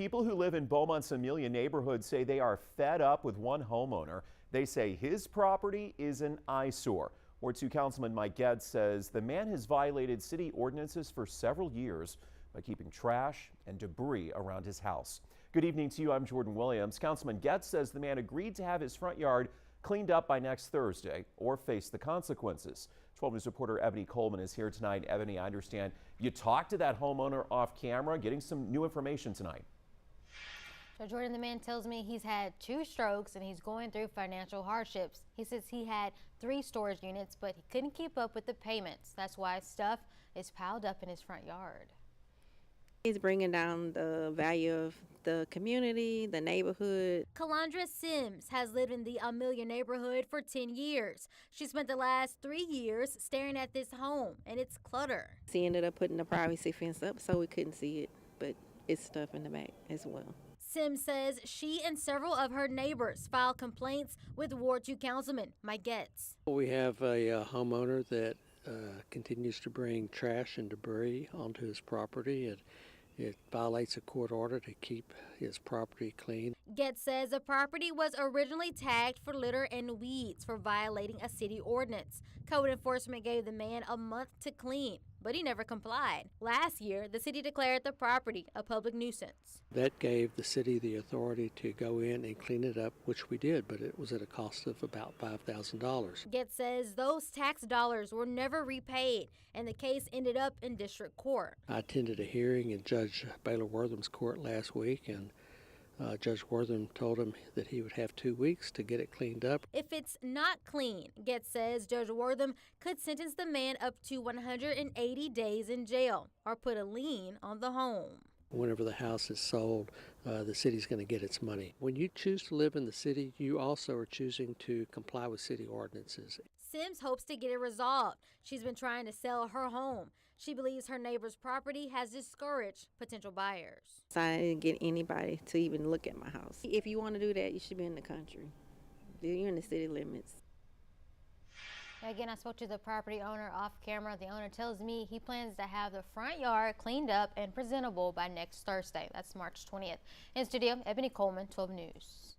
People who live in Beaumont's Amelia neighborhood say they are fed up with one homeowner. They say his property is an eyesore. Ward 2 Councilman Mike Getz says the man has violated city ordinances for several years by keeping trash and debris around his house. Good evening to you. I'm Jordan Williams. Councilman Getz says the man agreed to have his front yard cleaned up by next Thursday or face the consequences. 12 News reporter Ebony Coleman is here tonight. Ebony, I understand you talked to that homeowner off camera, getting some new information tonight. So Jordan, the man tells me he's had 2 strokes and he's going through financial hardships. He says he had 3 storage units, but he couldn't keep up with the payments. That's why stuff is piled up in his front yard. He's bringing down the value of the community, the neighborhood. Calandra Sims has lived in the Amelia neighborhood for 10 years. She spent the last 3 years staring at this home and its clutter. He ended up putting the privacy fence up so we couldn't see it, but it's stuff in the back as well. Sims says she and several of her neighbors filed complaints with Ward 2 Councilman Mike Getz. We have a homeowner that continues to bring trash and debris onto his property. It violates a court order to keep his property clean. Getz says the property was originally tagged for litter and weeds for violating a city ordinance. Code enforcement gave the man a month to clean, but he never complied. Last year, the city declared the property a public nuisance. That gave the city the authority to go in and clean it up, which we did, but it was at a cost of about $5,000. Getz says those tax dollars were never repaid, and the case ended up in district court. I attended a hearing in Judge Baylor Wortham's court last week, and Judge Wortham told him that he would have 2 weeks to get it cleaned up. If it's not clean, Getz says Judge Wortham could sentence the man up to 180 days in jail or put a lien on the home. Whenever the house is sold, the city's going to get its money. When you choose to live in the city, you also are choosing to comply with city ordinances. Sims hopes to get it resolved. She's been trying to sell her home. She believes her neighbor's property has discouraged potential buyers. So I didn't get anybody to even look at my house. If you want to do that, you should be in the country. You're in the city limits. Again, I spoke to the property owner off camera. The owner tells me he plans to have the front yard cleaned up and presentable by next Thursday. That's March 20th. In studio, Ebony Coleman, 12 News.